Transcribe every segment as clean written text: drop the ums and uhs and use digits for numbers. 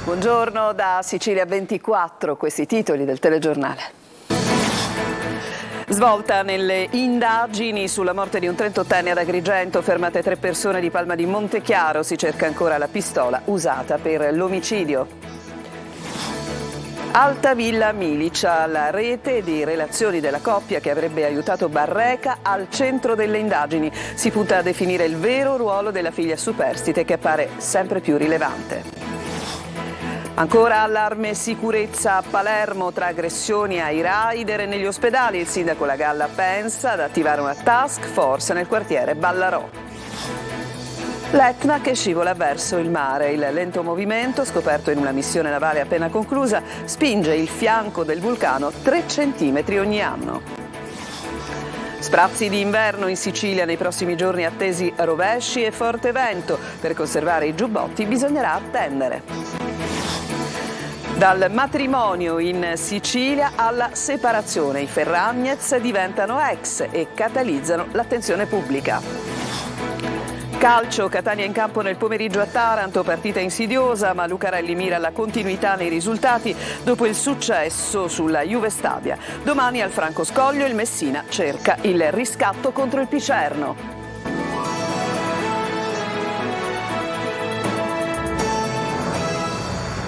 Buongiorno da Sicilia 24, questi titoli del telegiornale. Svolta nelle indagini sulla morte di un 38enne ad Agrigento, fermate 3 persone di Palma di Montechiaro, si cerca ancora la pistola usata per l'omicidio. Altavilla Milicia, la rete di relazioni della coppia che avrebbe aiutato Barreca al centro delle indagini. Si punta a definire il vero ruolo della figlia superstite che appare sempre più rilevante. Ancora allarme sicurezza a Palermo tra aggressioni ai rider e negli ospedali. Il sindaco La Galla pensa ad attivare una task force nel quartiere Ballarò. L'Etna che scivola verso il mare. Il lento movimento, scoperto in una missione navale appena conclusa, spinge il fianco del vulcano 3 centimetri ogni anno. Sprazzi di inverno in Sicilia, nei prossimi giorni attesi rovesci e forte vento. Per conservare i giubbotti bisognerà attendere. Dal matrimonio in Sicilia alla separazione, i Ferragnez diventano ex e catalizzano l'attenzione pubblica. Calcio, Catania in campo nel pomeriggio a Taranto, partita insidiosa, ma Lucarelli mira alla continuità nei risultati dopo il successo sulla Juve Stabia. Domani al Franco Scoglio il Messina cerca il riscatto contro il Picerno.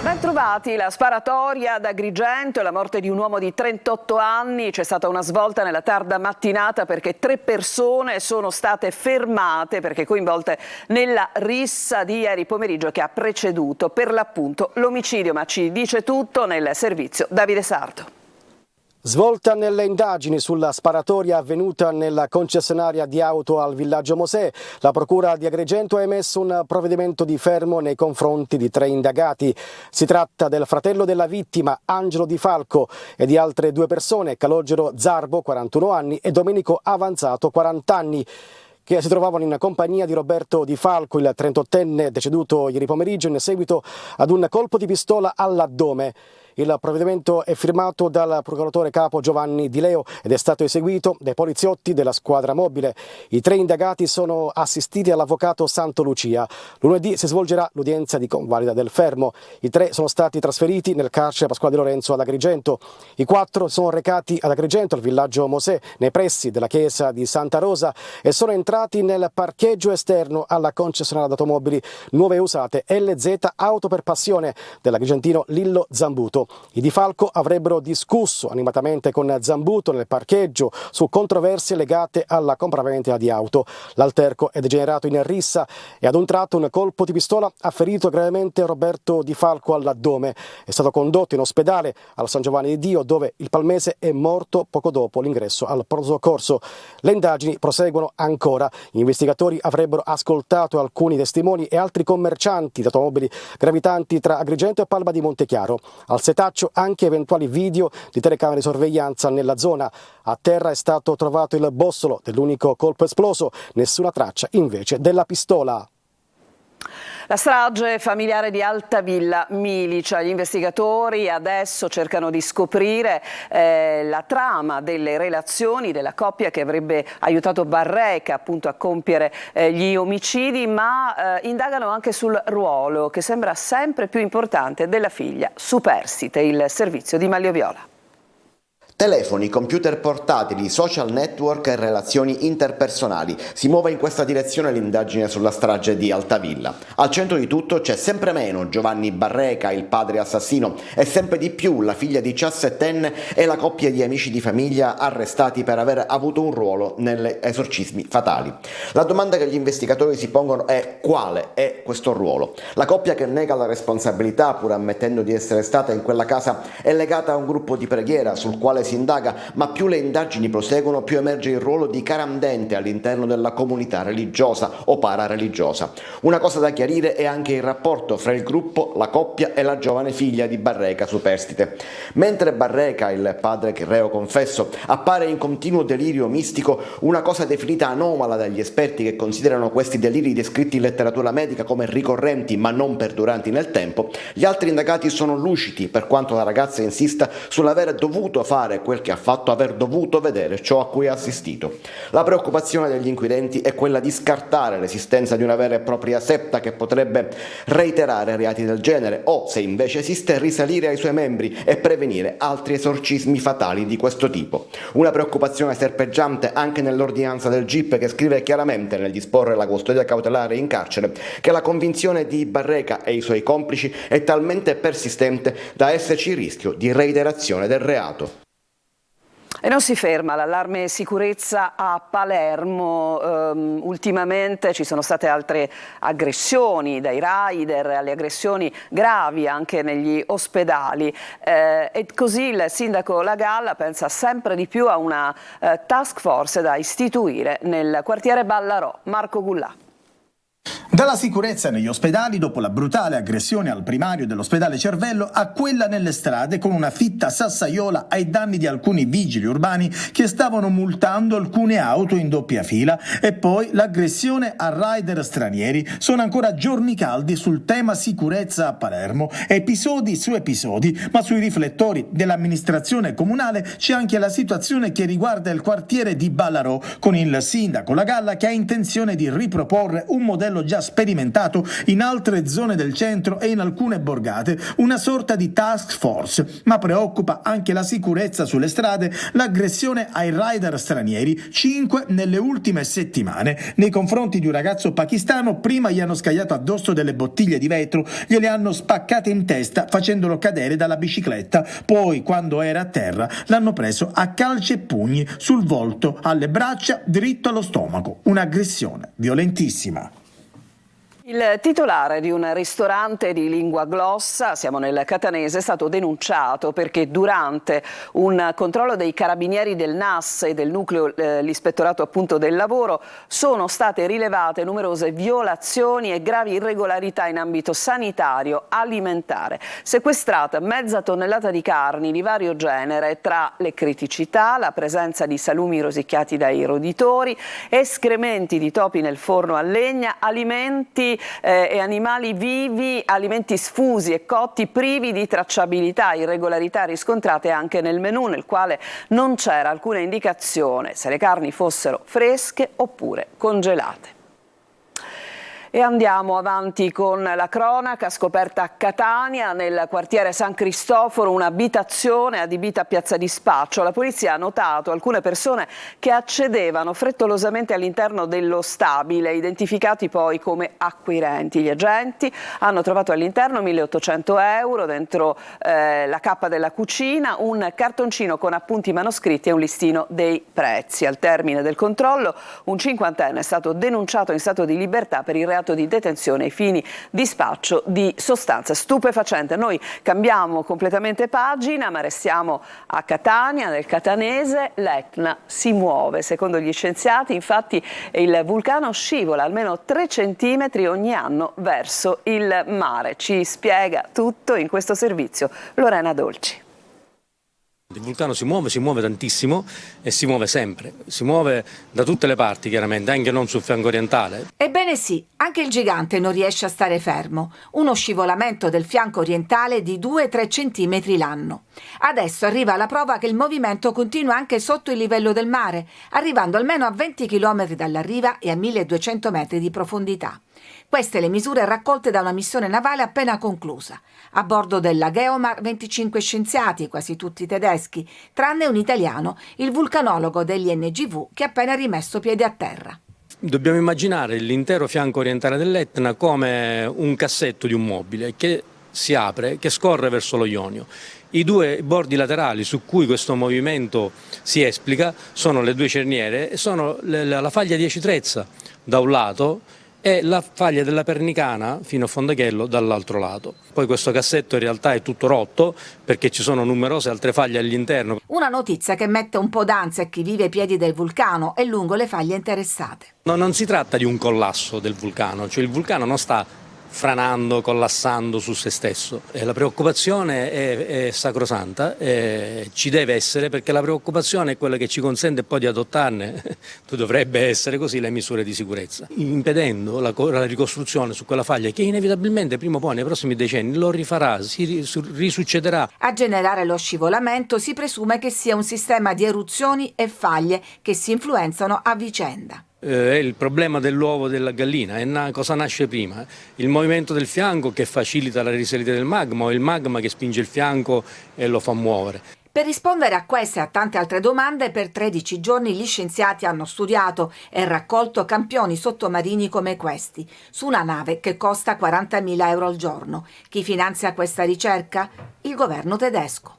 Bentrovati, la sparatoria ad Agrigento e la morte di un uomo di 38 anni. C'è stata una svolta nella tarda mattinata perché 3 persone sono state fermate perché coinvolte nella rissa di ieri pomeriggio che ha preceduto per l'appunto l'omicidio. Ma ci dice tutto nel servizio Davide Sardo. Svolta nelle indagini sulla sparatoria avvenuta nella concessionaria di auto al villaggio Mosè, la procura di Agrigento ha emesso un provvedimento di fermo nei confronti di 3 indagati. Si tratta del fratello della vittima, Angelo Di Falco, e di altre 2 persone, Calogero Zarbo, 41 anni, e Domenico Avanzato, 40 anni. Che si trovavano in compagnia di Roberto Di Falco, il 38enne deceduto ieri pomeriggio in seguito ad un colpo di pistola all'addome. Il provvedimento è firmato dal procuratore capo Giovanni Di Leo ed è stato eseguito dai poliziotti della squadra mobile. I 3 indagati sono assistiti dall'avvocato Santo Lucia. Lunedì si svolgerà l'udienza di convalida del fermo. I 3 sono stati trasferiti nel carcere Pasquale Di Lorenzo ad Agrigento. I 4 sono recati ad Agrigento, al villaggio Mosè, nei pressi della chiesa di Santa Rosa, e sono entrati nel parcheggio esterno alla concessionaria d'automobili nuove e usate LZ Auto per Passione dell'agrigentino Lillo Zambuto. I Di Falco avrebbero discusso animatamente con Zambuto nel parcheggio su controversie legate alla compravendita di auto. L'alterco è degenerato in rissa e ad un tratto un colpo di pistola ha ferito gravemente Roberto Di Falco all'addome. È stato condotto in ospedale al San Giovanni di Dio, dove il palmese è morto poco dopo l'ingresso al pronto soccorso. Le indagini proseguono ancora. Gli investigatori avrebbero ascoltato alcuni testimoni e altri commercianti di automobili gravitanti tra Agrigento e Palma di Montechiaro. Al setaccio anche eventuali video di telecamere di sorveglianza nella zona. A terra è stato trovato il bossolo dell'unico colpo esploso, nessuna traccia invece della pistola. La strage familiare di Altavilla Milicia. Gli investigatori adesso cercano di scoprire la trama delle relazioni della coppia che avrebbe aiutato Barreca appunto a compiere gli omicidi, ma indagano anche sul ruolo che sembra sempre più importante della figlia superstite, il servizio di Maglio Viola. Telefoni, computer portatili, social network e relazioni interpersonali. Si muove in questa direzione l'indagine sulla strage di Altavilla. Al centro di tutto c'è sempre meno Giovanni Barreca, il padre assassino, e sempre di più la figlia 17enne e la coppia di amici di famiglia arrestati per aver avuto un ruolo negli esorcismi fatali. La domanda che gli investigatori si pongono è: quale è questo ruolo? La coppia, che nega la responsabilità pur ammettendo di essere stata in quella casa, è legata a un gruppo di preghiera sul quale si indaga, ma più le indagini proseguono, più emerge il ruolo di carandente all'interno della comunità religiosa o parareligiosa. Una cosa da chiarire è anche il rapporto fra il gruppo, la coppia e la giovane figlia di Barreca superstite. Mentre Barreca, il padre reo confesso, appare in continuo delirio mistico, una cosa definita anomala dagli esperti che considerano questi deliri descritti in letteratura medica come ricorrenti ma non perduranti nel tempo, gli altri indagati sono lucidi per quanto la ragazza insista sull'aver dovuto fare fare quel che ha fatto aver dovuto vedere ciò a cui ha assistito. La preoccupazione degli inquirenti è quella di scartare l'esistenza di una vera e propria setta che potrebbe reiterare reati del genere o, se invece esiste, risalire ai suoi membri e prevenire altri esorcismi fatali di questo tipo. Una preoccupazione serpeggiante anche nell'ordinanza del GIP, che scrive chiaramente nel disporre la custodia cautelare in carcere che la convinzione di Barreca e i suoi complici è talmente persistente da esserci il rischio di reiterazione del reato. E non si ferma l'allarme sicurezza a Palermo. Ultimamente ci sono state altre aggressioni, dai rider alle aggressioni gravi anche negli ospedali, e così il sindaco La Galla pensa sempre di più a una task force da istituire nel quartiere Ballarò. Marco Gullà. Dalla sicurezza negli ospedali, dopo la brutale aggressione al primario dell'ospedale Cervello, a quella nelle strade con una fitta sassaiola ai danni di alcuni vigili urbani che stavano multando alcune auto in doppia fila, e poi l'aggressione a rider stranieri. Sono ancora giorni caldi sul tema sicurezza a Palermo, episodi su episodi, ma sui riflettori dell'amministrazione comunale c'è anche la situazione che riguarda il quartiere di Ballarò, con il sindaco La Galla che ha intenzione di riproporre un modello già sperimentato in altre zone del centro e in alcune borgate, una sorta di task force. Ma preoccupa anche la sicurezza sulle strade, l'aggressione ai rider stranieri, 5 nelle ultime settimane. Nei confronti di un ragazzo pakistano, prima gli hanno scagliato addosso delle bottiglie di vetro, gliele hanno spaccate in testa facendolo cadere dalla bicicletta, poi quando era a terra l'hanno preso a calci e pugni sul volto, alle braccia, dritto allo stomaco. Un'aggressione violentissima. Il titolare di un ristorante di lingua glossa, siamo nel Catanese, è stato denunciato perché durante un controllo dei carabinieri del NAS e del nucleo, l'ispettorato appunto del lavoro, sono state rilevate numerose violazioni e gravi irregolarità in ambito sanitario alimentare. Sequestrata mezza tonnellata di carni di vario genere, tra le criticità, la presenza di salumi rosicchiati dai roditori, escrementi di topi nel forno a legna, alimenti e animali vivi, alimenti sfusi e cotti privi di tracciabilità, irregolarità riscontrate anche nel menù, nel quale non c'era alcuna indicazione se le carni fossero fresche oppure congelate. E andiamo avanti con la cronaca. Scoperta a Catania, nel quartiere San Cristoforo, un'abitazione adibita a piazza di spaccio. La polizia ha notato alcune persone che accedevano frettolosamente all'interno dello stabile, identificati poi come acquirenti. Gli agenti hanno trovato all'interno 1.800 euro, dentro la cappa della cucina, un cartoncino con appunti manoscritti e un listino dei prezzi. Al termine del controllo, un cinquantenne è stato denunciato in stato di libertà per il reato di detenzione ai fini di spaccio di sostanze stupefacenti. Noi cambiamo completamente pagina, ma restiamo a Catania, nel Catanese. L'Etna si muove. Secondo gli scienziati, infatti, il vulcano scivola almeno 3 centimetri ogni anno verso il mare. Ci spiega tutto in questo servizio Lorena Dolci. Il vulcano si muove tantissimo e si muove sempre, si muove da tutte le parti chiaramente, anche non sul fianco orientale. Ebbene sì, anche il gigante non riesce a stare fermo, uno scivolamento del fianco orientale di 2-3 centimetri l'anno. Adesso arriva la prova che il movimento continua anche sotto il livello del mare, arrivando almeno a 20 km dalla riva e a 1200 metri di profondità. Queste le misure raccolte da una missione navale appena conclusa. A bordo della Geomar 25 scienziati, quasi tutti tedeschi, tranne un italiano, il vulcanologo degli NGV, che ha appena rimesso piede a terra. Dobbiamo immaginare l'intero fianco orientale dell'Etna come un cassetto di un mobile che si apre, che scorre verso lo Ionio. I 2 bordi laterali su cui questo movimento si esplica sono le 2 cerniere e sono la faglia di Aci Trezza da un lato e la faglia della Pernicana fino a Fondachello dall'altro lato. Poi questo cassetto in realtà è tutto rotto perché ci sono numerose altre faglie all'interno. Una notizia che mette un po' d'ansia a chi vive ai piedi del vulcano e lungo le faglie interessate. Non si tratta di un collasso del vulcano, cioè il vulcano non sta crollando, il vulcano sta franando, collassando su se stesso. La preoccupazione è sacrosanta, ci deve essere, perché la preoccupazione è quella che ci consente poi di adottarne, dovrebbe essere così, le misure di sicurezza, impedendo la ricostruzione su quella faglia che inevitabilmente prima o poi nei prossimi decenni lo rifarà, si risuccederà. A generare lo scivolamento si presume che sia un sistema di eruzioni e faglie che si influenzano a vicenda. È il problema dell'uovo della gallina, cosa nasce prima? Il movimento del fianco che facilita la risalita del magma o il magma che spinge il fianco e lo fa muovere? Per rispondere a queste e a tante altre domande, per 13 giorni gli scienziati hanno studiato e raccolto campioni sottomarini come questi, su una nave che costa 40.000 euro al giorno. Chi finanzia questa ricerca? Il governo tedesco.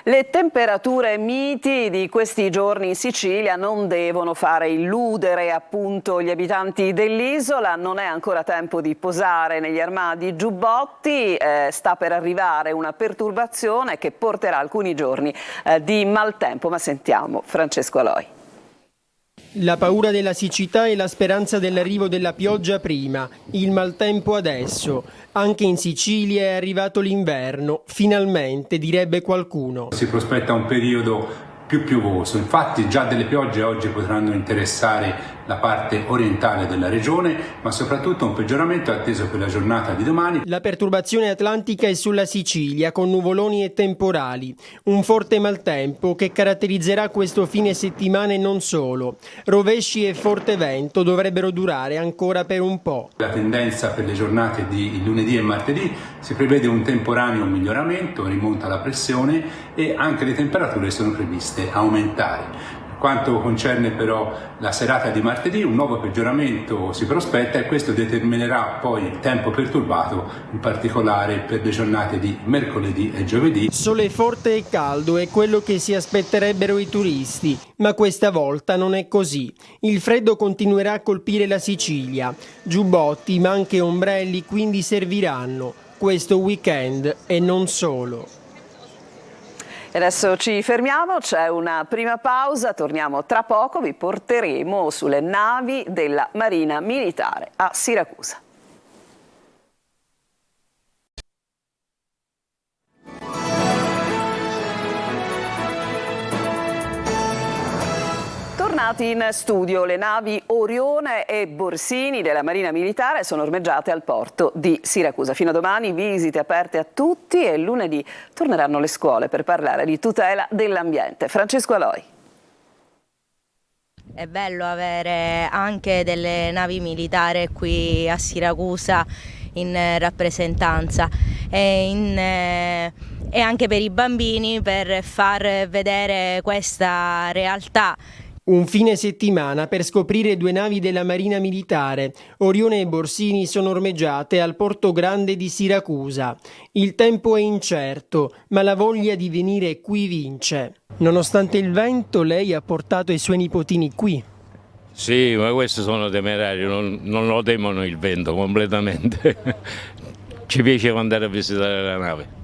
Le temperature miti di questi giorni in Sicilia non devono fare illudere appunto gli abitanti dell'isola. Non è ancora tempo di posare negli armadi giubbotti, sta per arrivare una perturbazione che porterà alcuni giorni di maltempo, ma sentiamo Francesco Aloi. La paura della siccità e la speranza dell'arrivo della pioggia prima, il maltempo adesso. Anche in Sicilia è arrivato l'inverno, finalmente, direbbe qualcuno. Si prospetta un periodo più piovoso, infatti già delle piogge oggi potranno interessare la parte orientale della regione, ma soprattutto un peggioramento è atteso per la giornata di domani. La perturbazione atlantica è sulla Sicilia con nuvoloni e temporali, un forte maltempo che caratterizzerà questo fine settimana e non solo. Rovesci e forte vento dovrebbero durare ancora per un po'. La tendenza per le giornate di lunedì e martedì si prevede un temporaneo miglioramento, rimonta la pressione e anche le temperature sono previste aumentare. Per quanto concerne però la serata di martedì, un nuovo peggioramento si prospetta e questo determinerà poi il tempo perturbato, in particolare per le giornate di mercoledì e giovedì. Sole forte e caldo è quello che si aspetterebbero i turisti, ma questa volta non è così. Il freddo continuerà a colpire la Sicilia. Giubbotti, ma anche ombrelli quindi serviranno questo weekend e non solo. E adesso ci fermiamo, c'è una prima pausa, torniamo tra poco, vi porteremo sulle navi della Marina Militare a Siracusa. Tornati in studio, le navi Orione e Borsini della Marina Militare sono ormeggiate al porto di Siracusa. Fino a domani visite aperte a tutti e lunedì torneranno le scuole per parlare di tutela dell'ambiente. Francesco Aloi. È bello avere anche delle navi militari qui a Siracusa in rappresentanza e anche per i bambini, per far vedere questa realtà. Un fine settimana per scoprire due navi della Marina Militare. Orione e Borsini sono ormeggiate al Porto Grande di Siracusa. Il tempo è incerto, ma la voglia di venire qui vince. Nonostante il vento, lei ha portato i suoi nipotini qui. Sì, ma questi sono temerari, non lo temono il vento completamente. Ci piaceva andare a visitare la nave.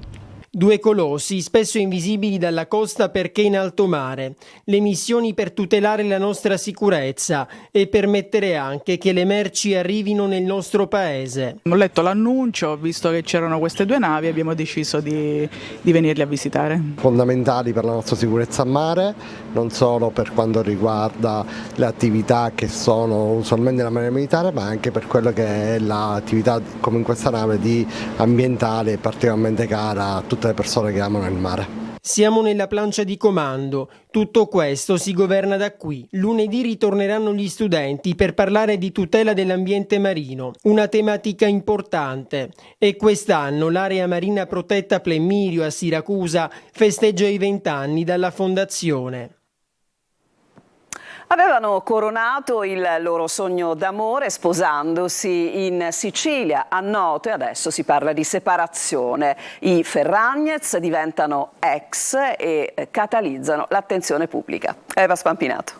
Due colossi, spesso invisibili dalla costa perché in alto mare. Le missioni per tutelare la nostra sicurezza e permettere anche che le merci arrivino nel nostro paese. Ho letto l'annuncio, ho visto che c'erano queste due navi e abbiamo deciso di venirle a visitare. Fondamentali per la nostra sicurezza a mare, non solo per quanto riguarda le attività che sono usualmente nella Marina Militare, ma anche per quello che è l'attività, come in questa nave, di ambientale particolarmente cara a tutte le persone che amano il mare. Siamo nella plancia di comando. Tutto questo si governa da qui. Lunedì ritorneranno gli studenti per parlare di tutela dell'ambiente marino, una tematica importante. E quest'anno l'area marina protetta Plemmirio a Siracusa festeggia i 20 anni dalla fondazione. Avevano coronato il loro sogno d'amore sposandosi in Sicilia, a Noto, e adesso si parla di separazione. I Ferragnez diventano ex e catalizzano l'attenzione pubblica. Eva Spampinato.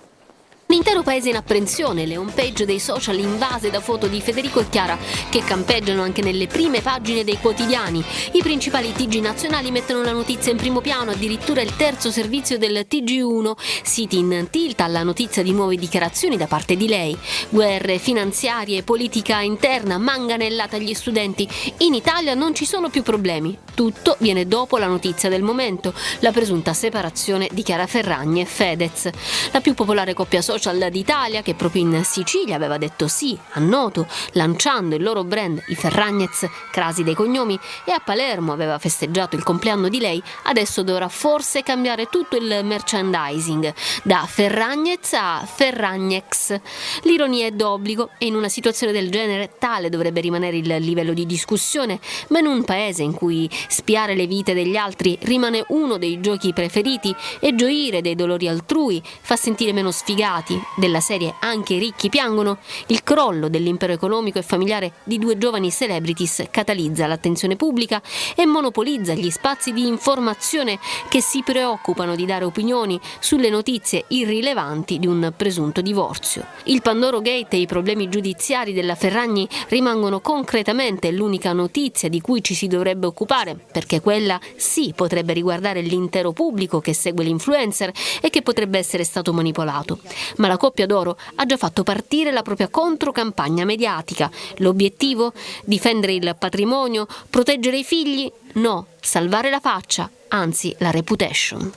L'intero paese in apprensione, le homepage dei social invase da foto di Federico e Chiara che campeggiano anche nelle prime pagine dei quotidiani. I principali TG nazionali mettono la notizia in primo piano, addirittura il terzo servizio del TG1. Siti in tilt alla notizia di nuove dichiarazioni da parte di lei. Guerre finanziarie, politica interna, manganellata agli studenti. In Italia non ci sono più problemi. Tutto viene dopo la notizia del momento, la presunta separazione di Chiara Ferragni e Fedez. La più popolare coppia social d'Italia, che proprio in Sicilia aveva detto sì a Noto, lanciando il loro brand i Ferragnez, crasi dei cognomi, e a Palermo aveva festeggiato il compleanno di lei, adesso dovrà forse cambiare tutto il merchandising, da Ferragnez a Ferragnex. L'ironia è d'obbligo e in una situazione del genere tale dovrebbe rimanere il livello di discussione, ma in un paese in cui spiare le vite degli altri rimane uno dei giochi preferiti e gioire dei dolori altrui fa sentire meno sfigati. Della serie Anche i ricchi piangono, il crollo dell'impero economico e familiare di due giovani celebrities catalizza l'attenzione pubblica e monopolizza gli spazi di informazione che si preoccupano di dare opinioni sulle notizie irrilevanti di un presunto divorzio. Il Pandoro Gate e i problemi giudiziari della Ferragni rimangono concretamente l'unica notizia di cui ci si dovrebbe occupare, perché quella sì potrebbe riguardare l'intero pubblico che segue l'influencer e che potrebbe essere stato manipolato. Ma la coppia d'oro ha già fatto partire la propria controcampagna mediatica. L'obiettivo? Difendere il patrimonio? Proteggere i figli? No, salvare la faccia, anzi la reputation.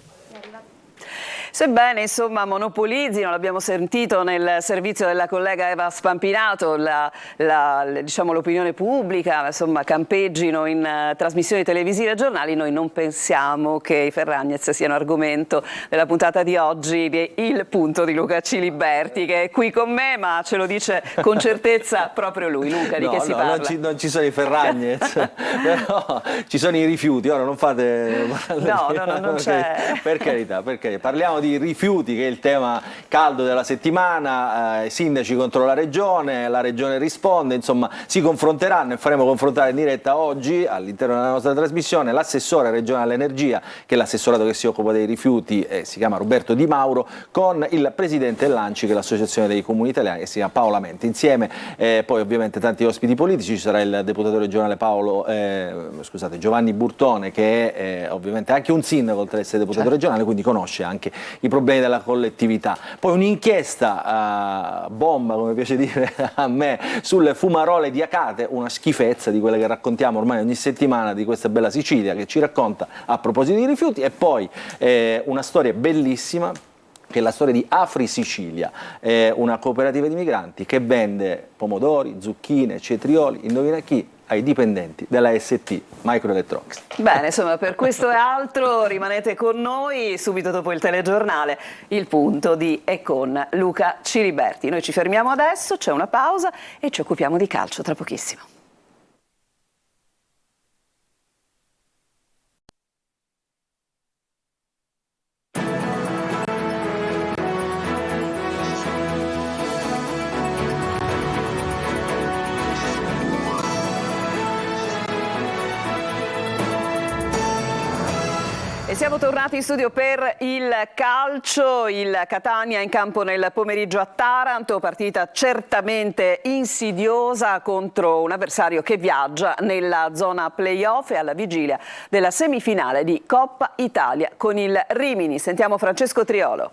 Sebbene insomma monopolizzino, l'abbiamo sentito nel servizio della collega Eva Spampinato, diciamo, l'opinione pubblica, insomma campeggino in trasmissioni televisive e giornali, noi non pensiamo che i Ferragnez siano argomento della puntata di oggi di Il Punto di Luca Ciliberti, che è qui con me, ma ce lo dice con certezza proprio lui. Luca, di che si parla? Non ci sono i Ferragnez, però ci sono i rifiuti, ora non fate... No, non c'è... Per carità, parliamo di rifiuti, che è il tema caldo della settimana. Sindaci contro la regione risponde, insomma si confronteranno e faremo confrontare in diretta oggi all'interno della nostra trasmissione l'assessore regionale all'energia, che è l'assessorato che si occupa dei rifiuti, si chiama Roberto Di Mauro, con il presidente dell'ANCI, che è l'associazione dei comuni italiani, che si chiama Paola Menti. Insieme poi ovviamente tanti ospiti politici, ci sarà il deputato regionale Giovanni Burtone, che è ovviamente anche un sindaco oltre ad essere deputato regionale, quindi conosce anche i problemi della collettività. Poi un'inchiesta bomba, come piace dire a me, sulle fumarole di Acate, una schifezza di quelle che raccontiamo ormai ogni settimana di questa bella Sicilia, che ci racconta a proposito di rifiuti. E poi una storia bellissima, che è la storia di Afri Sicilia, una cooperativa di migranti che vende pomodori, zucchine, cetrioli, indovina chi? Ai dipendenti della ST Microelectronics. Bene, insomma, per questo e altro rimanete con noi. Subito dopo il telegiornale, Il Punto di e con Luca Ciliberti. Noi ci fermiamo adesso, c'è una pausa e ci occupiamo di calcio tra pochissimo. E siamo tornati in studio per il calcio. Il Catania in campo nel pomeriggio a Taranto, partita certamente insidiosa contro un avversario che viaggia nella zona play-off e alla vigilia della semifinale di Coppa Italia con il Rimini. Sentiamo Francesco Triolo.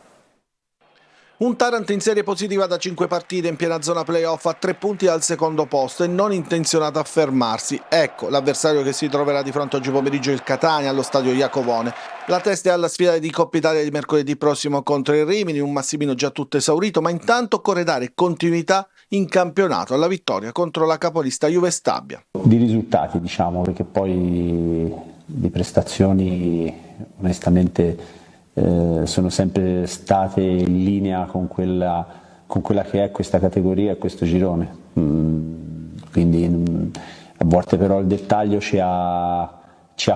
Un Taranto in serie positiva da 5 partite, in piena zona playoff, a 3 punti dal secondo posto e non intenzionato a fermarsi. Ecco l'avversario che si troverà di fronte oggi pomeriggio, il Catania, allo stadio Iacovone. La testa è alla sfida di Coppa Italia di mercoledì prossimo contro il Rimini, un Massimino già tutto esaurito, ma intanto occorre dare continuità in campionato alla vittoria contro la capolista Juve Stabia. Di risultati, diciamo, perché poi di prestazioni onestamente sono sempre state in linea con quella che è questa categoria e questo girone, quindi a volte però il dettaglio ci ha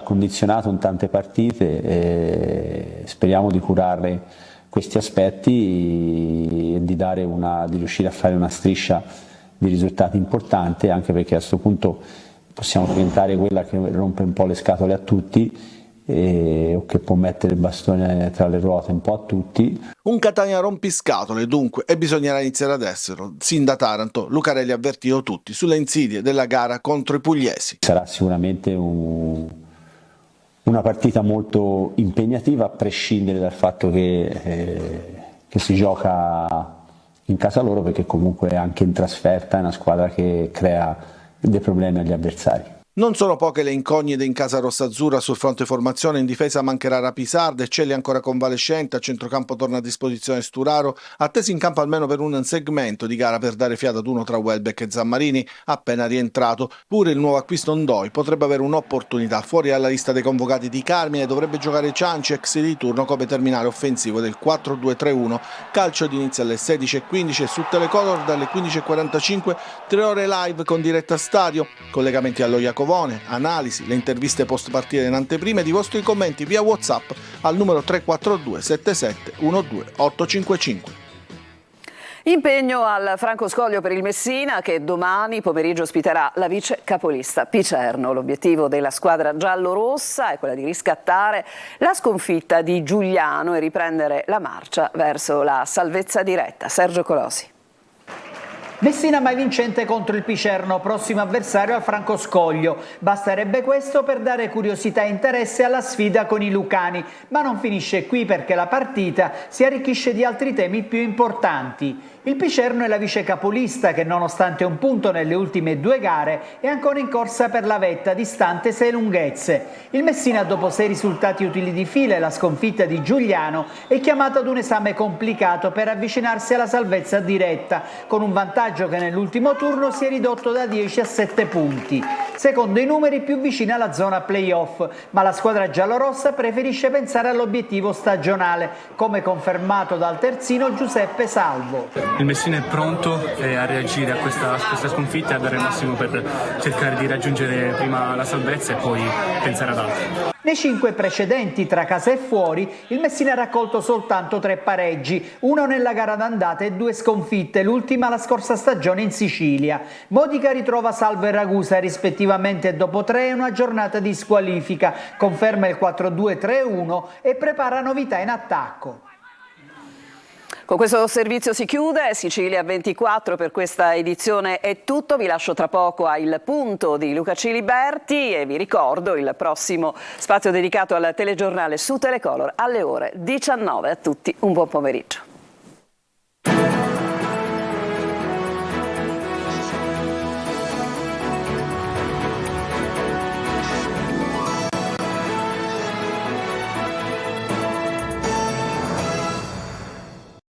condizionato in tante partite e speriamo di curare questi aspetti e di riuscire a fare una striscia di risultati importanti, anche perché a questo punto possiamo diventare quella che rompe un po' le scatole a tutti. o che può mettere il bastone tra le ruote un po' a tutti. Un Catania rompiscatole dunque, e bisognerà iniziare ad esserlo. Sin da Taranto Lucarelli ha avvertito tutti sulle insidie della gara contro i pugliesi. Sarà sicuramente una partita molto impegnativa, a prescindere dal fatto che si gioca in casa loro, perché comunque anche in trasferta è una squadra che crea dei problemi agli avversari. Non sono poche le incognite in casa rossazzurra sul fronte formazione. In difesa mancherà Rapisarda, Celli ancora convalescente, a centrocampo torna a disposizione Sturaro, attesi in campo almeno per un segmento di gara per dare fiato ad uno tra Welbeck e Zammarini, appena rientrato. Pure il nuovo acquisto Ndoi potrebbe avere un'opportunità. Fuori dalla lista dei convocati di Carmine dovrebbe giocare Cianci, ex di turno, come terminale offensivo del 4-2-3-1. Calcio d'inizio alle 16:15 e su Telecolor dalle 15:45 3 ore live con diretta stadio, collegamenti allo Iacovone, analisi, le interviste post partita in anteprima ed i vostri commenti via WhatsApp al numero 342 77 12 855. Impegno al Franco Scoglio per il Messina, che domani pomeriggio ospiterà la vice capolista Picerno. L'obiettivo della squadra giallorossa è quella di riscattare la sconfitta di Giugliano e riprendere la marcia verso la salvezza diretta. Sergio Colosi. Messina mai vincente contro il Picerno, prossimo avversario al Franco Scoglio. Basterebbe questo per dare curiosità e interesse alla sfida con i lucani, ma non finisce qui, perché la partita si arricchisce di altri temi più importanti. Il Picerno è la vice capolista che, nonostante un punto nelle ultime 2 gare, è ancora in corsa per la vetta, distante 6 lunghezze. Il Messina, dopo 6 risultati utili di fila e la sconfitta di Giugliano, è chiamato ad un esame complicato per avvicinarsi alla salvezza diretta, con un vantaggio che nell'ultimo turno si è ridotto da 10 a 7 punti. Secondo i numeri più vicini alla zona playoff, ma la squadra giallorossa preferisce pensare all'obiettivo stagionale, come confermato dal terzino Giuseppe Salvo. Il Messina è pronto a reagire a questa sconfitta e a dare il massimo per cercare di raggiungere prima la salvezza e poi pensare ad altro. Nei 5 precedenti, tra casa e fuori, il Messina ha raccolto soltanto 3 pareggi, 1 nella gara d'andata e 2 sconfitte, l'ultima la scorsa stagione in Sicilia. Modica ritrova Salvo e Ragusa rispettivamente dopo 3 e una giornata di squalifica, conferma il 4-2-3-1 e prepara novità in attacco. Con questo servizio si chiude, Sicilia 24 per questa edizione è tutto, vi lascio tra poco al punto di Luca Ciliberti e vi ricordo il prossimo spazio dedicato al telegiornale su Telecolor alle ore 19. A tutti un buon pomeriggio.